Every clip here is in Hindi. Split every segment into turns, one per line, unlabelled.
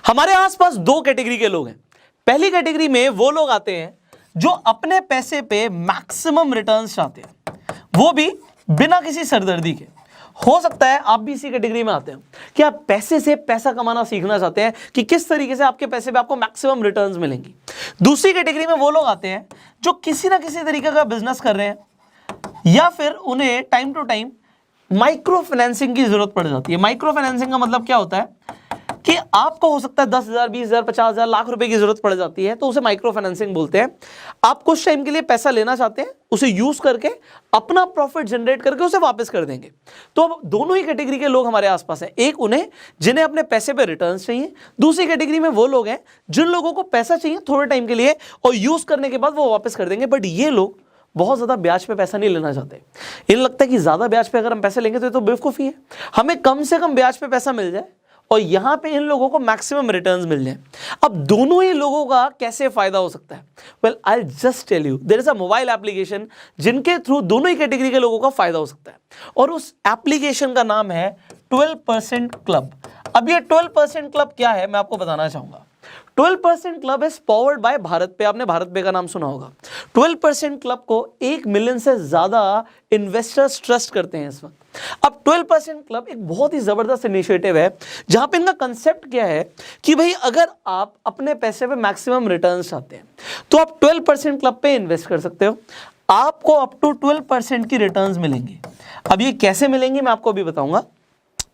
हमारे आसपास दो कैटेगरी के लोग हैं। पहली कैटेगरी में वो लोग आते हैं जो अपने पैसे पे मैक्सिमम रिटर्न्स चाहते हैं, वो भी बिना किसी सरदर्दी के। हो सकता है आप भी इसी कैटेगरी में आते हैं कि आप पैसे से पैसा कमाना सीखना चाहते हैं कि किस तरीके से आपके पैसे पे आपको मैक्सिमम रिटर्न्स मिलेंगी। दूसरी कैटेगरी में वो लोग आते हैं जो किसी ना किसी तरीके का बिजनेस कर रहे हैं या फिर उन्हें time to time micro financing की जरूरत पड़ जाती है। माइक्रो फाइनेंसिंग का मतलब क्या होता है कि आपको हो सकता है 10,000, 20,000, 50,000, लाख रुपए की जरूरत पड़ जाती है, तो उसे माइक्रो फाइनेंसिंग बोलते हैं। आप कुछ टाइम के लिए पैसा लेना चाहते हैं, उसे यूज करके अपना प्रॉफिट जनरेट करके उसे वापस कर देंगे। तो अब दोनों ही कैटेगरी के लोग हमारे आसपास हैं। एक उन्हें जिन्हें अपने पैसे पे रिटर्न्स चाहिए, दूसरी कैटेगरी में वो लोग हैं जिन लोगों को पैसा चाहिए थोड़े टाइम के लिए और यूज करने के बाद वो वापस कर देंगे। बट ये लोग बहुत ज्यादा ब्याज पे पैसा नहीं लेना चाहते। इन्हें लगता है कि ज्यादा ब्याज पे अगर हम पैसे लेंगे तो ये तो बेवकूफी है, हमें कम से कम ब्याज पे पैसा मिल जाए और यहां पे इन लोगों को मैक्सिमम रिटर्न्स मिल जाए। अब दोनों ही लोगों का कैसे फायदा हो सकता है? Well, I just tell you, there is a mobile application जिनके थ्रू दोनों ही कैटेगरी के लोगों का फायदा हो सकता है, और उस एप्लीकेशन का नाम है 12% क्लब। अब ये 12% क्लब क्या है मैं आपको बताना चाहूंगा। 12% club is powered by Bharat पे। आपने भारत पे का नाम सुना होगा। 12% क्लब को 1 मिलियन से ज्यादा इन्वेस्टर्स ट्रस्ट करते हैं इस वक्त। अब 12% क्लब एक बहुत ही जबरदस्त इनिशिएटिव है जहां पे इनका कंसेप्ट क्या है कि भाई अगर आप अपने पैसे पे मैक्सिमम रिटर्न्स चाहते हैं तो आप 12% क्लब पे इन्वेस्ट कर सकते हो। आपको अप टू 12% की रिटर्न्स मिलेंगे। अब ये कैसे मिलेंगे मैं आपको अभी बताऊंगा।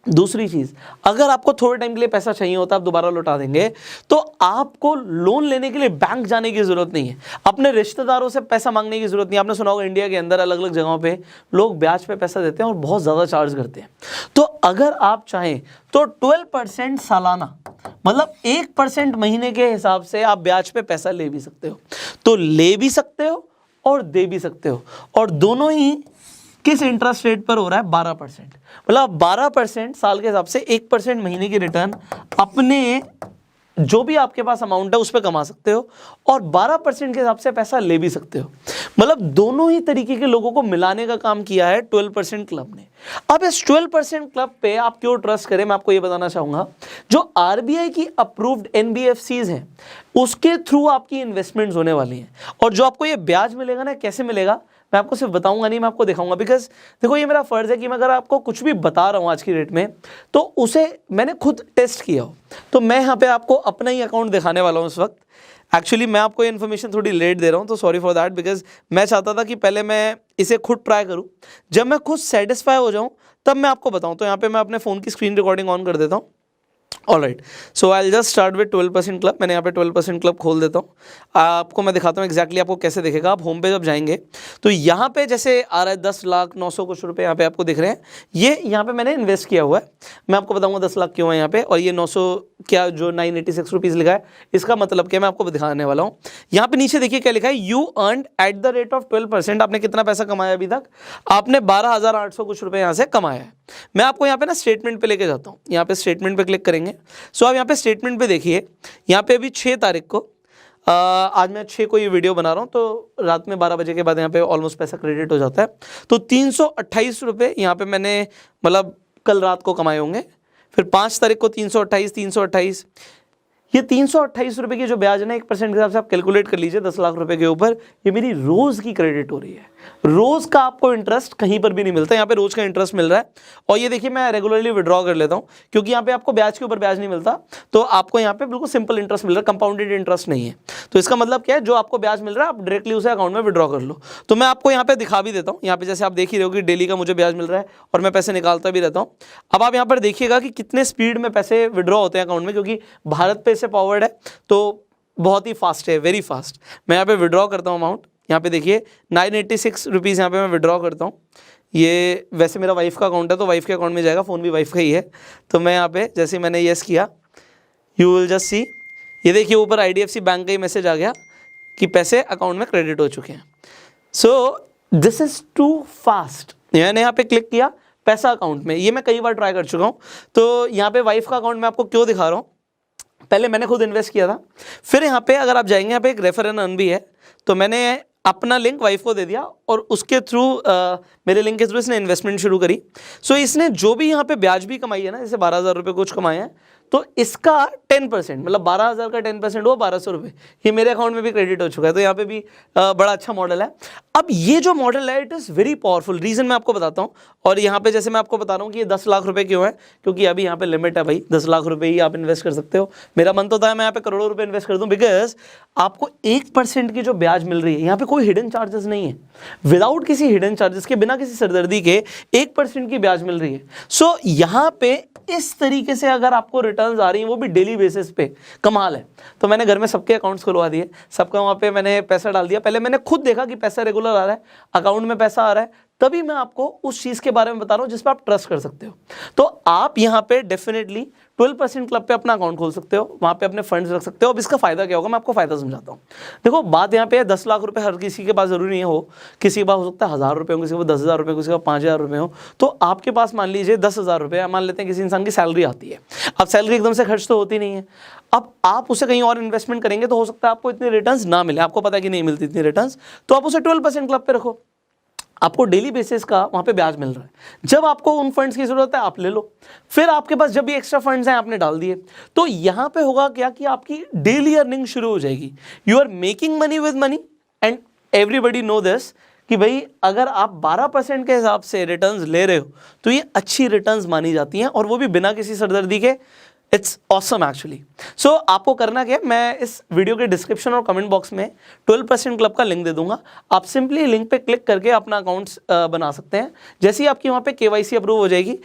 दूसरी चीज, अगर आपको थोड़े टाइम के लिए पैसा चाहिए होता है, आप दोबारा लौटा देंगे, तो आपको लोन लेने के लिए बैंक जाने की जरूरत नहीं है, अपने रिश्तेदारों से पैसा मांगने की जरूरत नहीं है। आपने सुना होगा इंडिया के अंदर अलग अलग जगहों पे लोग ब्याज पे पैसा देते हैं और बहुत ज्यादा चार्ज करते हैं। तो अगर आप चाहें तो 12% सालाना मतलब 1% महीने के हिसाब से आप ब्याज पे पैसा ले भी सकते हो। तो ले भी सकते हो और दे भी सकते हो, और दोनों ही किस इंटरेस्ट रेट पर हो रहा है? 12%। मतलब 12% साल के हिसाब से 1% महीने की रिटर्न अपने जो भी आपके पास अमाउंट है उस पर कमा सकते हो, और 12% के हिसाब से पैसा ले भी सकते हो। मतलब दोनों ही तरीके के लोगों को मिलाने का काम किया है 12% क्लब ने। अब इस 12% क्लब पे आप क्यों ट्रस्ट करें मैं आपको ये बताना चाहूंगा। जो आरबीआई की अप्रूव्ड एनबीएफसीज हैं उसके थ्रू आपकी इन्वेस्टमेंट्स होने वाली हैं, और जो आपको ये ब्याज मिलेगा ना, कैसे मिलेगा मैं आपको सिर्फ बताऊंगा नहीं, मैं आपको दिखाऊंगा। बिकॉज देखो, ये मेरा फर्ज है कि मैं अगर आपको कुछ भी बता रहा हूं आज की डेट में तो उसे मैंने खुद टेस्ट किया हो। तो मैं यहाँ पे आपको अपना ही अकाउंट दिखाने वाला हूँ इस वक्त। एक्चुअली मैं आपको ये इन्फॉर्मेशन थोड़ी लेट दे रहा हूँ, तो सॉरी फॉर दैट, बिकॉज मैं चाहता था कि पहले मैं इसे खुद ट्राई करूँ, जब मैं खुद सेटिस्फाई हो जाऊँ तब मैं आपको बताऊँ। तो यहाँ पे मैं अपने फ़ोन की स्क्रीन रिकॉर्डिंग ऑन कर देता हूँ। Alright, so I just start with 12% club. मैंने यहाँ पे 12% क्लब खोल देता हूँ, आपको मैं दिखाता हूँ एग्जैक्टली आपको कैसे दिखेगा। आप होम पे जब जाएंगे तो यहाँ पे जैसे आ रहा है 10,00,900 कुछ रुपए यहाँ पे आपको दिख रहे हैं। ये यहाँ पे मैंने इन्वेस्ट किया हुआ है। मैं आपको बताऊँगा 10 लाख क्यों है यहाँ पे, और ये 900 क्या जो 986 रुपीज़ लिखा है इसका मतलब क्या मैं आपको दिखाने वाला हूँ। यहाँ पे नीचे देखिए क्या लिखा है, you earned at the rate of 12%। आपने कितना पैसा कमाया अभी तक? आपने 12,800 कुछ रुपए यहाँ से कमाया है। मैं आपको यहाँ पे ना स्टेटमेंट पे लेके जाता हूँ। यहाँ पे स्टेटमेंट पे क्लिक करेंगे। सो आप यहाँ पे स्टेटमेंट पे देखिए, यहाँ पे अभी 6 तारीख को आज मैं 6 को ये वीडियो बना रहा हूँ, तो रात में 12 बजे के बाद यहाँ पे ऑलमोस्ट पैसा क्रेडिट हो जाता है। तो 328 रुपये यहाँ पे मैंने मतलब कल रात को कमाए होंगे। फिर 5 तारीख को 328, ये 328 रुपये की जो ब्याज है ना 1% के हिसाब से आप कैलकुलेट कर लीजिए 10 लाख रुपए के ऊपर, ये मेरी रोज की क्रेडिट हो रही है। रोज का आपको इंटरेस्ट कहीं पर भी नहीं मिलता, यहाँ पे रोज का इंटरेस्ट मिल रहा है। और ये देखिए मैं रेगुलरली विड्रॉ कर लेता हूँ क्योंकि यहाँ पे आपको ब्याज के ऊपर ब्याज नहीं मिलता, तो आपको यहाँ पे बिल्कुल सिंपल इंटरेस्ट मिल रहा है, कंपाउंडेड इंटरेस्ट नहीं है। तो इसका मतलब क्या है, जो आपको ब्याज मिल रहा है आप डायरेक्टली उसे अकाउंट में विड्रॉ कर लो। तो मैं आपको यहाँ पे दिखा भी देता हूँ। यहाँ पे जैसे आप देख ही रहे हो कि डेली का मुझे ब्याज मिल रहा है और मैं पैसे निकालता भी रहता हूँ। अब आप यहाँ पर देखिएगा कि कितने स्पीड में पैसे विड्रॉ होते हैं अकाउंट में, क्योंकि भारत पे से पावर्ड है तो बहुत ही फास्ट है, वेरी फास्ट। मैं यहाँ पे विड्रॉ करता हूँ अमाउंट, यहाँ पे देखिए 986 रुपीज़ यहाँ पे मैं विड्रॉ करता हूँ। ये वैसे मेरा वाइफ का अकाउंट है तो वाइफ के अकाउंट में जाएगा, फ़ोन भी वाइफ का ही है। तो मैं यहाँ पे जैसे मैंने येस किया, यू विल जस्ट सी, ये देखिए ऊपर IDFC बैंक का ही मैसेज आ गया कि पैसे अकाउंट में क्रेडिट हो चुके हैं। So this is too fast. मैंने यहाँ पे क्लिक किया पैसा अकाउंट में, ये मैं कई बार ट्राई कर चुका हूँ। तो यहाँ पे वाइफ का अकाउंट मैं आपको क्यों दिखा रहा हूँ, पहले मैंने खुद इन्वेस्ट किया था, फिर यहाँ पे अगर आप जाएंगे यहाँ पे एक रेफर एंड अर्न भी है, तो मैंने अपना लिंक वाइफ को दे दिया और उसके थ्रू मेरे लिंक के थ्रू इसने इन्वेस्टमेंट शुरू करी। सो इसने जो भी यहाँ पे ब्याज भी कमाई है ना, जैसे 12,000 रुपये कुछ कमाए हैं, तो इसका 10% मतलब 12,000 का 10% हुआ 1200 रुपये, ये मेरे अकाउंट में भी क्रेडिट हो चुका है। तो यहाँ पे भी बड़ा अच्छा मॉडल है। अब ये जो मॉडल है it is very powerful, reason मैं आपको बताता हूँ। और यहाँ पे जैसे मैं आपको बता रहा हूँ कि ये 10 लाख रुपए क्यों है, क्योंकि अभी यहाँ पे लिमिट है भाई, 10 लाख रुपए ही आप इन्वेस्ट कर सकते हो। मेरा मन तो था मैं यहाँ पे करोड़ों रुपए इन्वेस्ट कर दूँ, बिकॉज आपको 1% की जो ब्याज मिल रही है, यहाँ पे कोई हिडन चार्जेस नहीं है, विदाउट किसी हिडन चार्जेस के, बिना किसी सरदर्दी के 1% की ब्याज मिल रही है। सो यहाँ पे इस तरीके से अगर आपको रिटर्न्स आ रही हैं, वो भी डेली बेसिस पे, कमाल है। तो मैंने घर में सबके अकाउंट्स खुलवा दिए, सबका वहाँ पे मैंने पैसा डाल दिया। पहले मैंने खुद देखा कि पैसा रेगुलर आ रहा है, अकाउंट में पैसा आ रहा है, तभी मैं आपको उस चीज़ के बारे में बता रहा हूँ जिस पर आप ट्रस्ट कर सकते हो। तो आप यहाँ पे डेफिनेटली 12% क्लब पे अपना अकाउंट खोल सकते हो, वहाँ पे अपने फंड्स रख सकते हो। अब इसका फायदा क्या होगा, मैं आपको फायदा समझाता हूँ। देखो बात यहाँ पे है, 10 लाख रुपए हर किसी के पास जरूरी नहीं हो, किसी के पास हो सकता है 1000 रुपये हो, किसी के पास 10,000 रुपये, किसी के पास 5,000 रुपये हो। तो आपके पास मान लीजिए 10,000 रुपये, मान लेते हैं किसी इंसान की सैलरी आती है। अब सैलरी एकदम से खर्च तो होती नहीं है, अब आप उसे कहीं और इन्वेस्टमेंट करेंगे तो हो सकता है आपको इतने रिटर्न्स ना मिले, आपको पता है कि नहीं मिलती इतनी रिटर्न्स, तो आप उसे 12% क्लब पे रखो, आपको डेली बेसिस का वहाँ पे ब्याज मिल रहा है। जब आपको उन फंड्स की जरूरत है आप ले लो, फिर आपके पास जब भी एक्स्ट्रा फंड्स हैं आपने डाल दिए, तो यहाँ पे होगा क्या कि आपकी डेली अर्निंग शुरू हो जाएगी। You are making money with money and everybody know this कि भाई अगर आप 12% के हिसाब से रिटर्न्स ले रहे हो तो ये अच्छी रिटर्न्स मानी जाती हैं, और वो भी बिना किसी सरदर्दी के। It's awesome actually. सो आपको करना क्या है, मैं इस वीडियो के डिस्क्रिप्शन और कमेंट बॉक्स में 12% क्लब का लिंक दे दूंगा, आप सिंपली लिंक पे क्लिक करके अपना अकाउंट्स बना सकते हैं। जैसे ही आपकी वहाँ पे KYC अप्रूव हो जाएगी,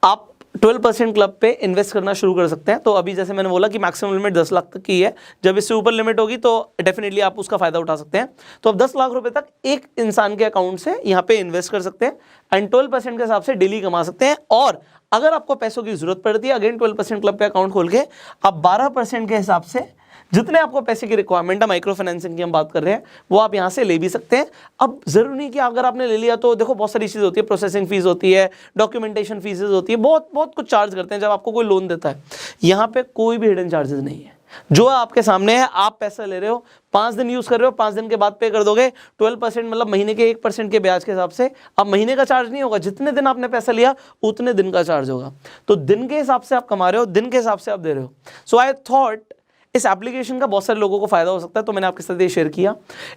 आप 12% क्लब पे इन्वेस्ट करना शुरू कर सकते हैं। तो अभी जैसे मैंने बोला कि मैक्सिमम लिमिट 10 लाख तक की है, जब इससे ऊपर लिमिट होगी तो डेफिनेटली आप उसका फायदा उठा सकते हैं। तो अब 10 लाख रुपए तक एक इंसान के अकाउंट से यहाँ पे इन्वेस्ट कर सकते हैं एंड 12% के हिसाब से डेली कमा सकते हैं। और अगर आपको पैसों की जरूरत पड़ती है, अगेन 12% क्लब पे अकाउंट खोल के आप 12% के हिसाब से जितने आपको पैसे की रिक्वायरमेंट है, माइक्रो फाइनेंसिंग की हम बात कर रहे हैं, वो आप यहाँ से ले भी सकते हैं। अब जरूरी नहीं कि अगर आपने ले लिया तो देखो बहुत सारी चीज़ होती है, प्रोसेसिंग फीस होती है, डॉक्यूमेंटेशन फीसेज होती है, बहुत बहुत कुछ चार्ज करते हैं जब आपको कोई लोन देता है। यहाँ पे कोई भी हिडन चार्जेस नहीं है, जो आपके सामने है। आप पैसा ले रहे हो, 5 दिन यूज कर रहे हो, 5 दिन के बाद पे कर दोगे। 12% मतलब महीने के 1% के ब्याज के हिसाब से। अब महीने का चार्ज नहीं होगा, जितने दिन आपने पैसा लिया उतने दिन का चार्ज होगा। तो दिन के हिसाब से आप कमा रहे हो, दिन के हिसाब से आप दे रहे हो। सो आई थॉट इस एप्लीकेशन का बहुत सारे लोगों को फायदा हो सकता है, तो मैंने आपके साथ ये शेयर किया।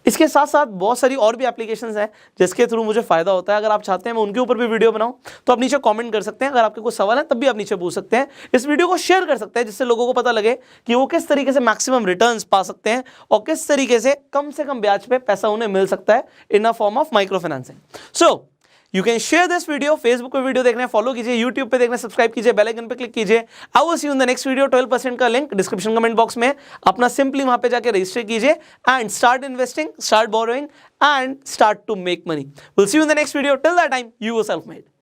इसके साथ साथ बहुत सारी और भी एप्लीकेशंस हैं जिसके थ्रू मुझे फायदा होता है। अगर आप चाहते हैं मैं उनके ऊपर भी वीडियो बनाऊं तो आप नीचे कमेंट कर सकते हैं। अगर आपके कोई सवाल है तब भी आप नीचे पूछ सकते हैं। इस वीडियो को शेयर कर सकते हैं जिससे लोगों को पता लगे कि वो किस तरीके से मैक्सिमम रिटर्न्स पा सकते हैं और किस तरीके से कम ब्याज पे पैसा उन्हें मिल सकता है in a form of micro financing. So you can share this video, Facebook पे वीडियो देखना है फॉलो कीजिए, यूट्यूब पे देखना है सब्सक्राइब कीजिए, बेल आइकन पे क्लिक कीजिए। I will see you in the next video. 12% का लिंक डिस्क्रिप्शन कमेंट बॉक्स में, अपना सिंपली वहां पे जाके रजिस्टर कीजिए and start investing, start borrowing and start to make money. Will see you in the next video. Till that time you were self made.